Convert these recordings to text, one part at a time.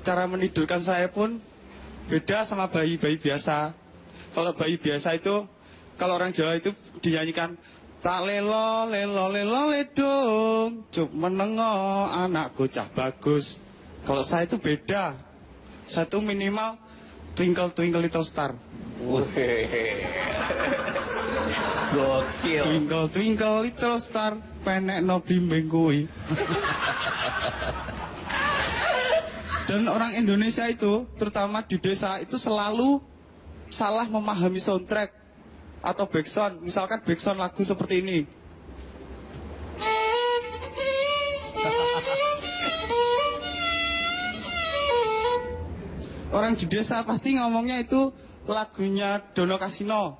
cara menidurkan saya pun beda sama bayi-bayi biasa. Kalau bayi biasa itu, kalau orang Jawa itu dinyanyikan tak lelo lelo lelo ledong, cuk menengo anakku cah bagus. Kalau saya itu beda. Saya itu minimal twinkle twinkle little star. Gokil. Twinkle twinkle little star, penek no blimbing kui. Dan orang Indonesia itu, terutama di desa itu selalu salah memahami soundtrack atau backsound. Misalkan backsound lagu seperti ini. Orang di desa pasti ngomongnya itu lagunya Dono Kasino.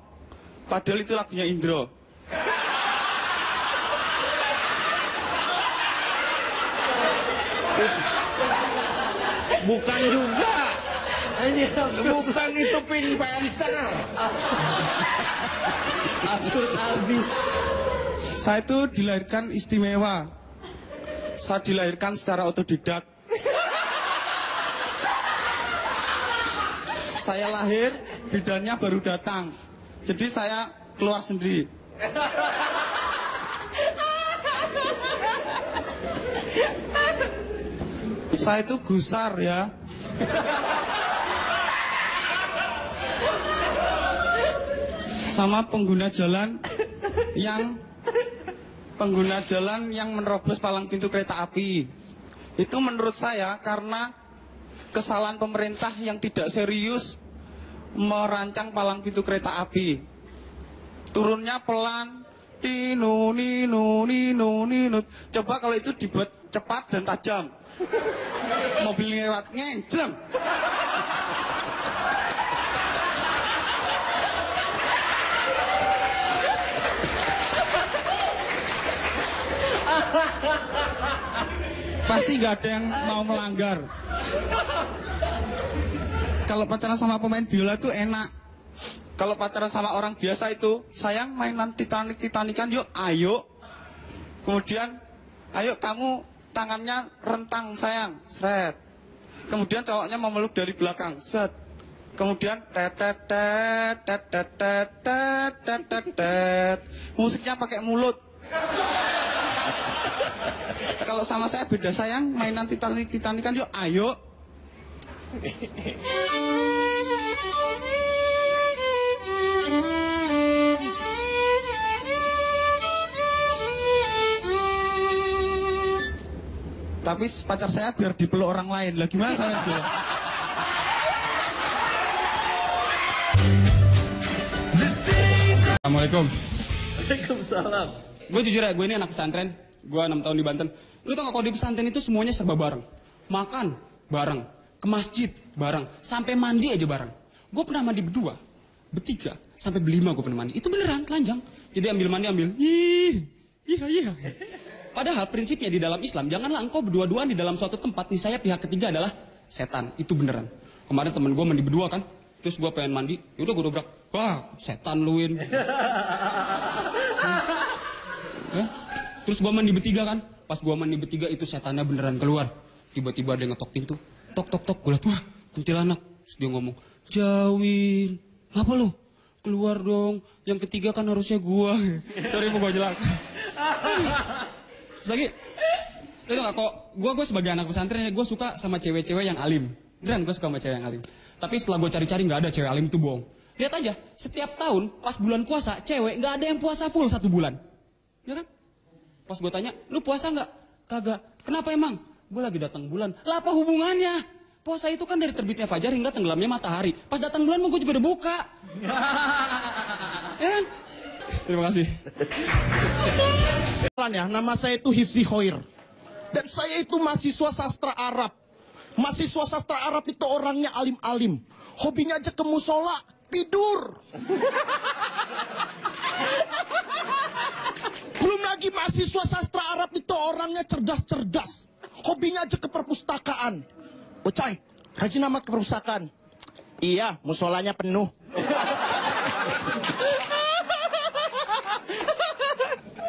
Padahal itu lagunya Indro. Bukan juga. Bukan itu Pink Panther. Absurd abis. Saya itu dilahirkan istimewa. Saya dilahirkan secara otodidak. Saya lahir, bidannya baru datang. Jadi saya keluar sendiri. Saya itu gusar ya. Sama pengguna jalan yang menerobos palang pintu kereta api. Itu menurut saya karena kesalahan pemerintah yang tidak serius merancang palang pintu kereta api. Turunnya pelan, ninu ninu ninu ninu. Coba kalau itu dibuat cepat dan tajam, mobil lewat ngenceng. Pasti gak ada yang mau melanggar. Kalau pacaran sama pemain biola itu enak. Kalau pacaran sama orang biasa itu, sayang mainan Titanic-Titanican, yuk ayo. Kemudian, ayo kamu tangannya rentang sayang, seret. Kemudian cowoknya memeluk dari belakang, set. Kemudian musiknya pakai mulut. Kalau sama saya beda sayang, mainan Titanic-Titanican, yuk ayo. Tapi pacar saya biar dipeluk orang lain. Lah gimana saya bilang? Assalamualaikum. Waalaikumsalam. Gue jujur ya, gue ini anak pesantren. Gue 6 tahun di Banten. Lu tau gak kalau di pesantren itu semuanya serba bareng. Makan bareng, ke masjid bareng, sampai mandi aja bareng. Gue pernah mandi berdua, bertiga, sampai berlima gue pernah mandi. Itu beneran, telanjang. Jadi ambil mandi, ambil. Iya. Padahal prinsipnya di dalam Islam, janganlah engkau berdua-duaan di dalam suatu tempat. Nih saya pihak ketiga adalah setan. Itu beneran. Kemarin temen gue mandi berdua kan. Terus gue pengen mandi, yaudah gue dobrak. Wah, setan luin. Ya. Terus gue mandi bertiga kan. Pas gue mandi bertiga itu setannya beneran keluar. Tiba-tiba ada yang ngetok pintu. Tok. Gue liat, wah kuntilanak. Terus dia ngomong, Jawin. Ngapa lu? Keluar dong. Yang ketiga kan harusnya gue. Sorry gue jelek. Terus lagi, itu gak kok, gue sebagai anak pesantren, gue suka sama cewek-cewek yang alim. Beneran gue suka sama cewek yang alim. Tapi setelah gue cari-cari gak ada cewek alim itu bohong. Lihat aja, setiap tahun pas bulan puasa, cewek gak ada yang puasa full 1 bulan. Ya kan? Pas gue tanya, lu puasa gak? Kagak. Kenapa emang? Gue lagi datang bulan. Lah apa hubungannya? Puasa itu kan dari terbitnya fajar hingga tenggelamnya matahari. Pas datang bulan gue juga udah buka. Ya kan? Terima kasih. Ya, nama saya itu Hifzi Khoir. Dan saya itu mahasiswa sastra Arab. Mahasiswa sastra Arab itu orangnya alim-alim. Hobinya aja ke musola, tidur. Belum lagi mahasiswa sastra Arab itu orangnya cerdas-cerdas. Hobinya aja ke perpustakaan. Coy, rajin amat ke perpustakaan. Iya, musolanya penuh.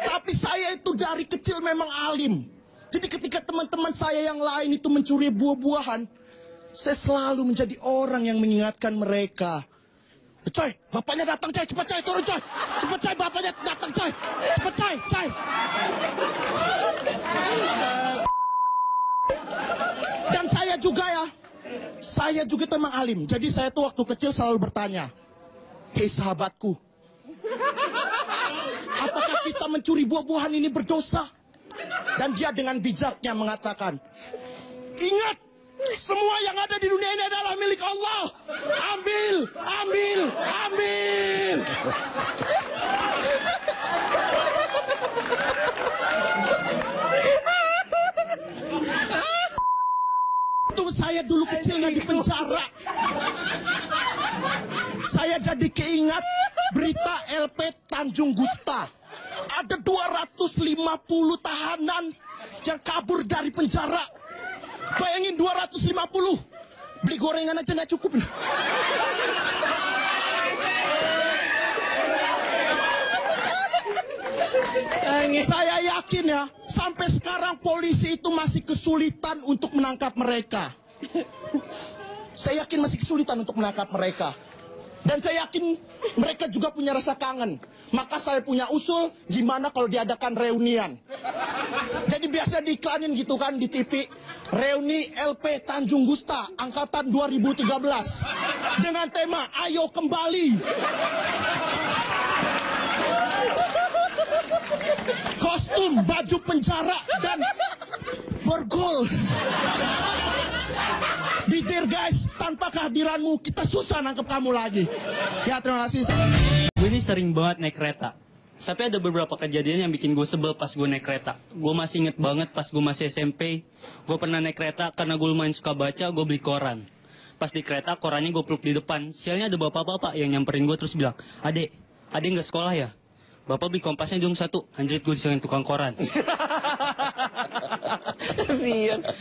Tapi saya itu dari kecil memang alim. Jadi ketika teman-teman saya yang lain itu mencuri buah-buahan, Saya selalu menjadi orang yang mengingatkan mereka. Coy, bapaknya datang coy, cepat coy, turun coy. Cepat coy, bapaknya datang coy. Cepat coy, coy. Dan saya juga ya, saya juga teman alim. Jadi saya tuh waktu kecil selalu bertanya, hei sahabatku, apakah kita mencuri buah-buahan ini berdosa? Dan dia dengan bijaknya mengatakan, ingat, semua yang ada di dunia ini adalah milik Allah. Ambil, ambil, ambil. Tuh saya dulu kecilnya di penjara. Saya jadi keingat berita LP Tanjung Gusta. Ada 250 tahanan yang kabur dari penjara. Bayangin 250. Beli gorengan aja nggak cukup. Saya yakin ya, sampai sekarang polisi itu masih kesulitan untuk menangkap mereka. Saya yakin masih kesulitan untuk menangkap mereka. Dan saya yakin mereka juga punya rasa kangen. Maka saya punya usul, gimana kalau diadakan reunian. Jadi biasa diiklanin gitu kan di TV. Reuni LP Tanjung Gusta, angkatan 2013. Dengan tema, ayo kembali. Kostum, baju penjara, dan borgol. Didir guys, tanpa kehadiranmu kita susah nangkep kamu lagi. Ya terima kasih. Gue ini sering banget naik kereta. Tapi ada beberapa kejadian yang bikin gue sebel pas gue naik kereta. Gue masih inget banget pas gue masih SMP. Gue pernah naik kereta karena gue lumayan suka baca, gue beli koran. Pas di kereta, korannya gue peluk di depan. Sialnya ada bapak-bapak yang nyamperin gue terus bilang, Adek nggak sekolah ya? Bapak beli kompasnya dong satu. Anjrit, gue disalahin tukang koran.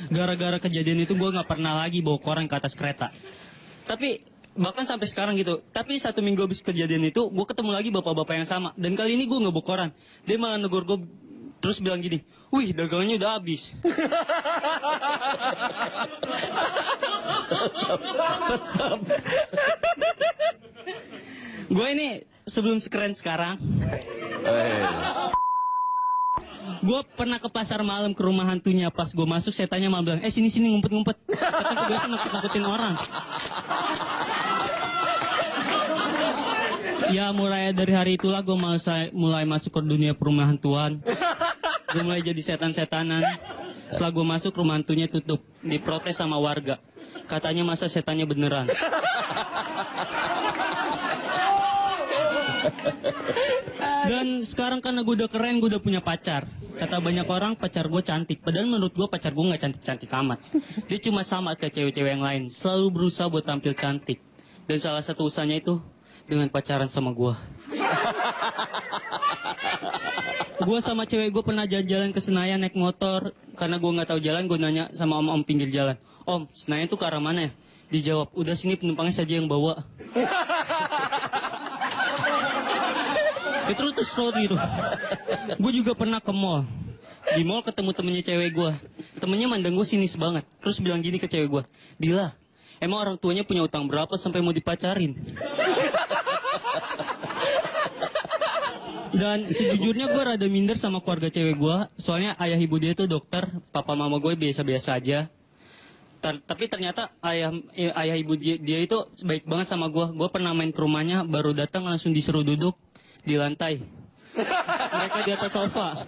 Gara-gara kejadian itu gue nggak pernah lagi bawa koran ke atas kereta. Tapi bahkan sampai sekarang gitu. Tapi 1 minggu habis kejadian itu, gue ketemu lagi bapak-bapak yang sama. Dan kali ini gue nggak bawa koran. Dia malah negor gue terus bilang gini, wih dagangannya udah habis. Gue ini sebelum sekeren sekarang, gue pernah ke pasar malam ke rumah hantunya. Pas gue masuk, setannya malah bilang, sini ngumpet-ngumpet. Kata gue sih nakut-nakutin orang. Ya mulai dari hari itulah gue mulai masuk ke dunia perumahan hantuan. Gue mulai jadi setan-setanan. Setelah gue masuk, rumah hantunya tutup. Diprotes sama warga. Katanya masa setannya beneran. Dan sekarang karena gue udah keren, gue udah punya pacar. Kata banyak orang pacar gue cantik. Padahal menurut gue pacar gue gak cantik-cantik amat. Dia cuma sama kayak cewek-cewek yang lain. Selalu berusaha buat tampil cantik. Dan salah satu usahanya itu dengan pacaran sama gue. Gue sama cewek gue pernah jalan-jalan ke Senayan naik motor. Karena gue gak tahu jalan, gue nanya sama om-om pinggir jalan, Om, Senayan tuh ke arah mana ya? Dijawab, udah sini penumpangnya saja yang bawa. Itu tuh story tuh. Gue juga pernah ke mall. Di mall ketemu temennya cewek gue. Temennya mandang gue sinis banget. Terus bilang gini ke cewek gue, Dila, emang orang tuanya punya utang berapa sampai mau dipacarin? Dan sejujurnya gue rada minder sama keluarga cewek gue. Soalnya ayah ibu dia tuh dokter, papa mama gue biasa-biasa aja. Tapi ternyata ayah ibu dia itu baik banget sama gue. Gue pernah main ke rumahnya, baru datang langsung disuruh duduk di lantai. Mereka di atas sofa.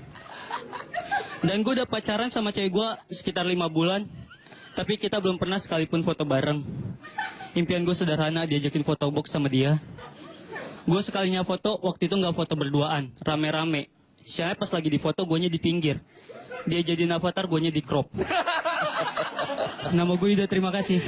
Dan gue udah pacaran sama cewek gue sekitar 5 bulan. Tapi kita belum pernah sekalipun foto bareng. Impian gue sederhana, diajakin foto box sama dia. Gue sekalinya foto, waktu itu gak foto berduaan, rame-rame. Soalnya pas lagi di foto, guanya di pinggir. Dia jadiin avatar, guanya di crop. Nama gue Ida, terima kasih.